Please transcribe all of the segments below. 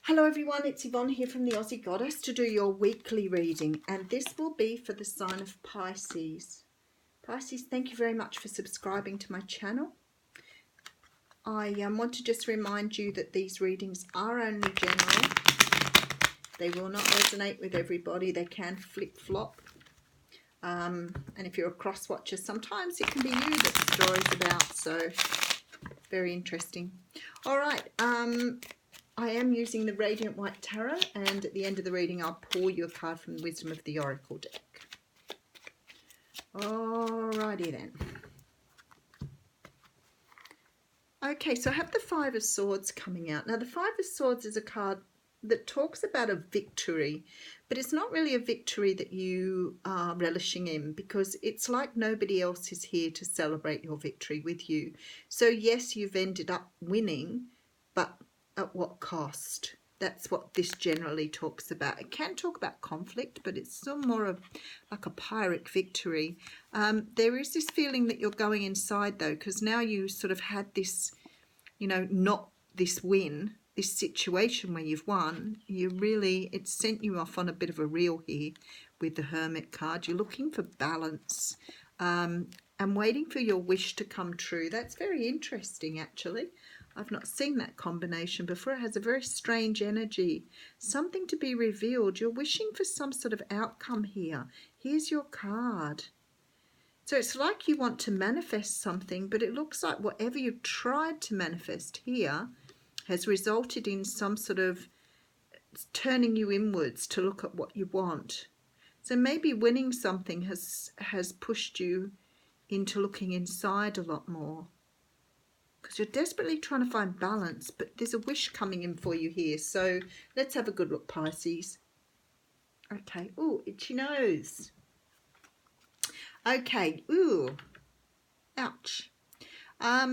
Hello everyone, it's Yvonne here from the Aussie Goddess to do your weekly reading, and this will be for the sign of Pisces. Pisces, thank you very much for subscribing to my channel. I want to just remind you that these readings are only general. They will not resonate with everybody. They can flip-flop. And if you're a cross-watcher, sometimes it can be you that the story's about, so very interesting. All right. I am using the Radiant White Tarot, and at the end of the reading I'll pull you a card from the Wisdom of the Oracle deck. Alrighty then. Okay, so I have the Five of Swords coming out. Now the Five of Swords is a card that talks about a victory, but it's not really a victory that you are relishing in, because it's like nobody else is here to celebrate your victory with you. So yes, you've ended up winning, but at what cost? That's what this generally talks about. It can talk about conflict, but it's still more of like a Pyrrhic victory. There is this feeling that you're going inside though, because now you sort of had this, not this win, this situation where you've won. It sent you off on a bit of a reel here with the Hermit card. You're looking for balance and waiting for your wish to come true. That's very interesting actually. I've not seen that combination before. It has a very strange energy. Something to be revealed. You're wishing for some sort of outcome here. Here's your card. So it's like you want to manifest something, but it looks like whatever you've tried to manifest here has resulted in some sort of turning you inwards to look at what you want. So maybe winning something has pushed you into looking inside a lot more, because you're desperately trying to find balance, but there's a wish coming in for you here. So let's have a good look, Pisces. Okay. Ooh, itchy nose. Okay. Ooh. Ouch.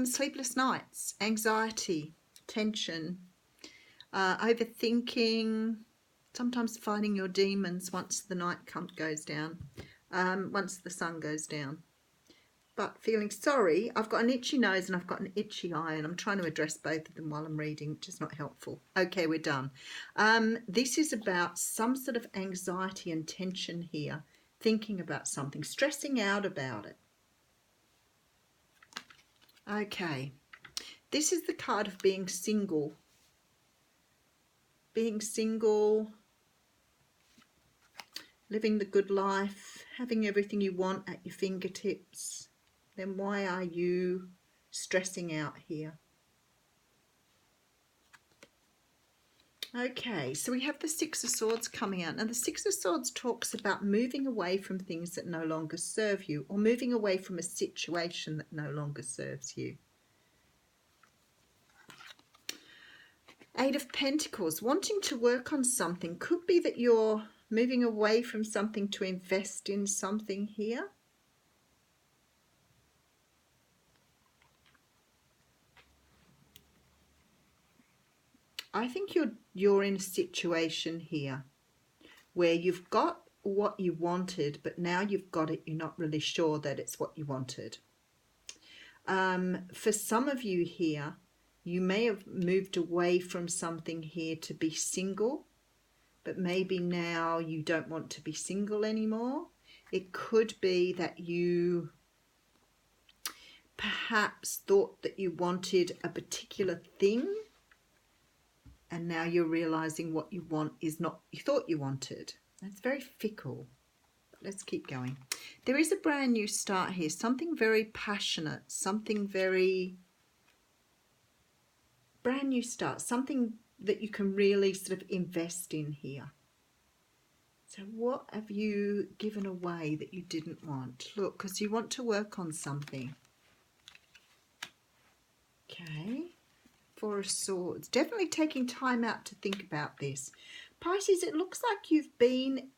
Sleepless nights, anxiety, tension, overthinking, sometimes fighting your demons once the night goes down, once the sun goes down. But feeling sorry. I've got an itchy nose and I've got an itchy eye, and I'm trying to address both of them while I'm reading, which is not helpful. Okay, we're done. This is about some sort of anxiety and tension here, thinking about something, stressing out about it. Okay, this is the card of being single. Being single, living the good life, having everything you want at your fingertips. Then why are you stressing out here? Okay, so we have the Six of Swords coming out. Now the Six of Swords talks about moving away from things that no longer serve you, or moving away from a situation that no longer serves you. Eight of Pentacles, wanting to work on something. Could be that you're moving away from something to invest in something here. I think you're in a situation here where you've got what you wanted, but now you've got it, you're not really sure that it's what you wanted. For some of you here, you may have moved away from something here to be single, but maybe now you don't want to be single anymore. It could be that you perhaps thought that you wanted a particular thing, and now you're realizing what you want is not what you thought you wanted. That's very fickle. But let's keep going. There is a brand new start here, something very passionate, something very brand new start, something that you can really sort of invest in here. So what have you given away that you didn't want? Look, because you want to work on something. Okay. Four of Swords. Definitely taking time out to think about this. Pisces, it looks like you've been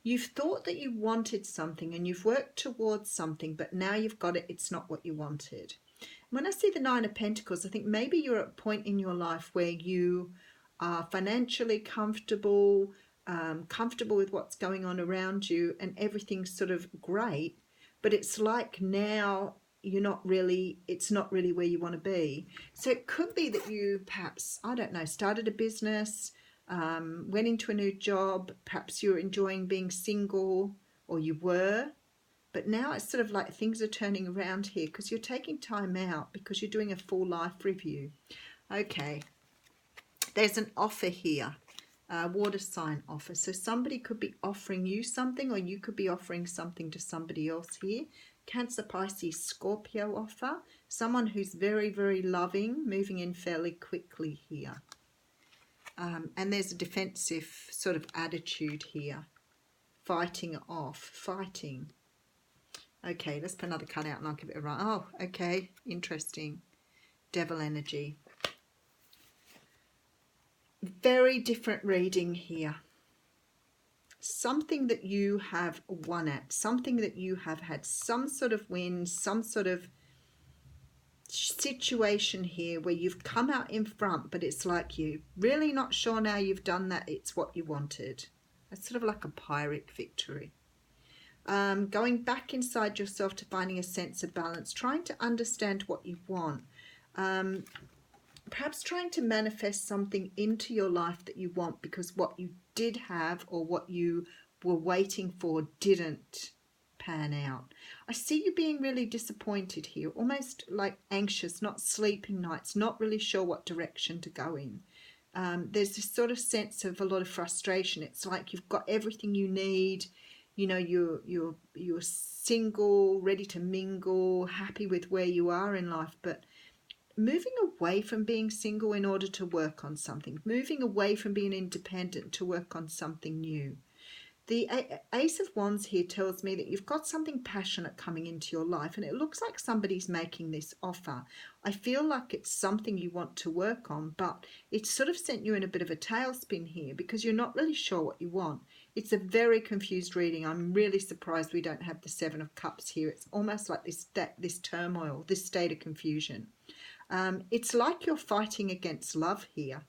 you've thought that you wanted something and you've worked towards something, but now you've got it, it's not what you wanted. When I see the Nine of Pentacles, I think maybe you're at a point in your life where you are financially comfortable, comfortable with what's going on around you, and everything's sort of great, but it's like now it's not really where you want to be. So it could be that you perhaps, I don't know, started a business, went into a new job, perhaps you're enjoying being single, or you were, but now it's sort of like things are turning around here because you're taking time out because you're doing a full life review. Okay, there's an offer here, a water sign offer. So somebody could be offering you something, or you could be offering something to somebody else here. Cancer, Pisces, Scorpio offer. Someone who's very, very loving, moving in fairly quickly here. And there's a defensive sort of attitude here. Fighting off, fighting. Okay, let's put another cut out and I'll give it a run. Oh, okay, interesting. Devil energy. Very different reading here. Something that you have won at, something that you have had some sort of win, some sort of situation here where you've come out in front, but it's like you really not sure now you've done that it's what you wanted. It's sort of like a Pyrrhic victory. Going back inside yourself to finding a sense of balance, trying to understand what you want, perhaps trying to manifest something into your life that you want because what you did have or what you were waiting for didn't pan out. I see you being really disappointed here, almost like anxious, not sleeping nights, not really sure what direction to go in. There's this sort of sense of a lot of frustration. It's like you've got everything you need. You know, you're single, ready to mingle, happy with where you are in life, but moving away from being single in order to work on something, moving away from being independent to work on something new. The Ace of Wands here tells me that you've got something passionate coming into your life, and it looks like somebody's making this offer. I feel like it's something you want to work on, but it's sort of sent you in a bit of a tailspin here because you're not really sure what you want. It's a very confused reading. I'm really surprised we don't have the Seven of Cups here. It's almost like this turmoil, this state of confusion. It's like you're fighting against love here.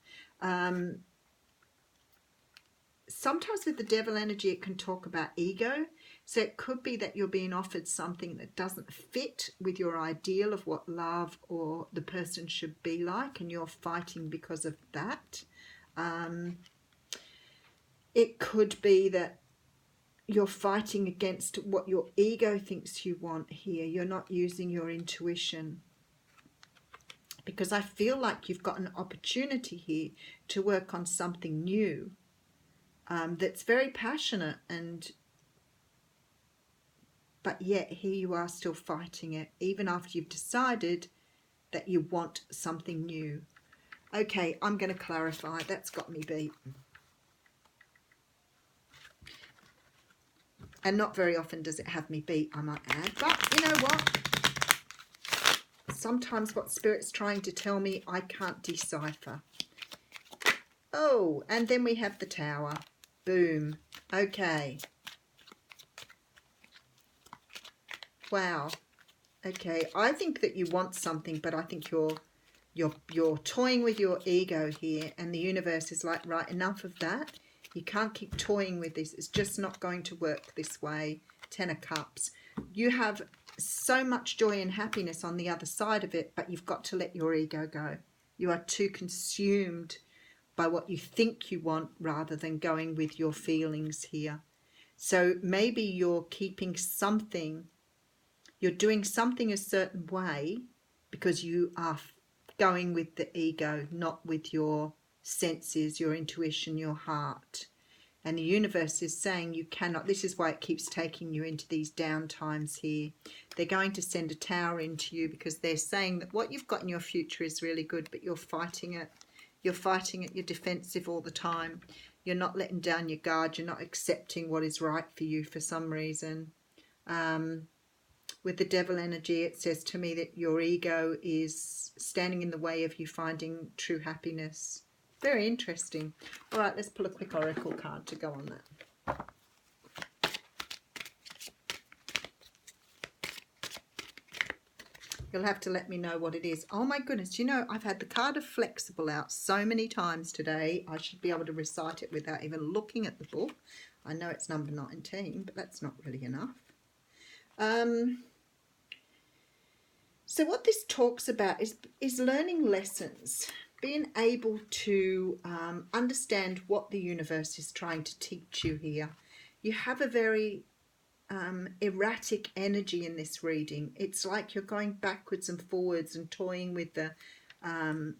Sometimes with the devil energy, it can talk about ego. So it could be that you're being offered something that doesn't fit with your ideal of what love or the person should be like, and you're fighting because of that. It could be that you're fighting against what your ego thinks you want here. You're not using your intuition. Because I feel like you've got an opportunity here to work on something new. That's very passionate, but yet here you are still fighting it even after you've decided that you want something new. Okay, I'm going to clarify. That's got me beat. And not very often does it have me beat, I might add. But you know what? Sometimes what Spirit's trying to tell me, I can't decipher. Oh, and then we have the Tower. Boom. Okay. Wow. Okay. I think that you want something, but I think you're toying with your ego here, and the universe is like, right, enough of that. You can't keep toying with this. It's just not going to work this way. Ten of Cups. You have so much joy and happiness on the other side of it, but you've got to let your ego go. You are too consumed by what you think you want rather than going with your feelings here. So maybe you're keeping something, you're doing something a certain way because you are going with the ego, not with your senses, your intuition, your heart. And the universe is saying you cannot. This is why it keeps taking you into these down times here. They're going to send a tower into you because they're saying that what you've got in your future is really good, but you're fighting it. You're fighting it. You're defensive all the time. You're not letting down your guard. You're not accepting what is right for you for some reason. With the devil energy, it says to me that your ego is standing in the way of you finding true happiness. Very interesting. All right, let's pull a quick oracle card to go on that. You'll have to let me know what it is. Oh my goodness, you know, I've had the card of Flexible out so many times today. I should be able to recite it without even looking at the book. I know it's number 19, but that's not really enough. So what this talks about is learning lessons, being able to understand what the universe is trying to teach you here. You have a very erratic energy in this reading. It's like you're going backwards and forwards and toying with the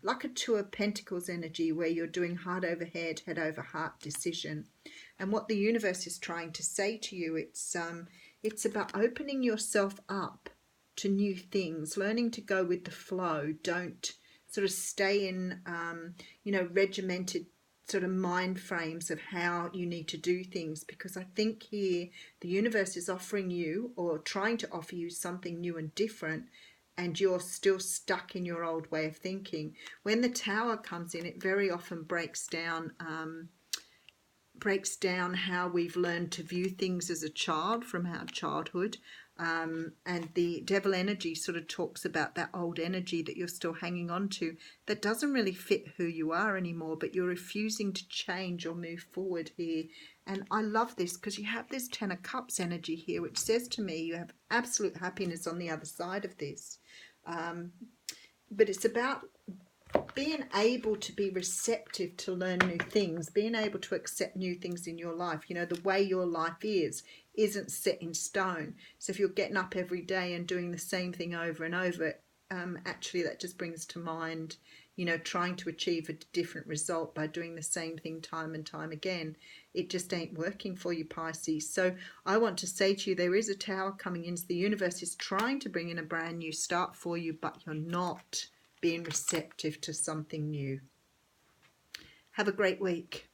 like a Two of Pentacles energy, where you're doing heart over head over heart decision. And what the universe is trying to say to you, it's about opening yourself up to new things, learning to go with the flow. Don't sort of stay in regimented sort of mind frames of how you need to do things, because I think here the universe is offering you, or trying to offer you, something new and different, and you're still stuck in your old way of thinking. When the Tower comes in, it very often breaks down how we've learned to view things as a child from our childhood. And the Devil energy sort of talks about that old energy that you're still hanging on to, that doesn't really fit who you are anymore, but you're refusing to change or move forward here. And I love this, because you have this Ten of Cups energy here, which says to me you have absolute happiness on the other side of this. But it's about being able to be receptive to learn new things, being able to accept new things in your life. You know, the way your life isn't set in stone. So if you're getting up every day and doing the same thing over and over, actually that just brings to mind, you know, trying to achieve a different result by doing the same thing time and time again. It just ain't working for you, Pisces. So I want to say to you, there is a Tower coming in. The universe is trying to bring in a brand new start for you, but you're not being receptive to something new. Have a great week.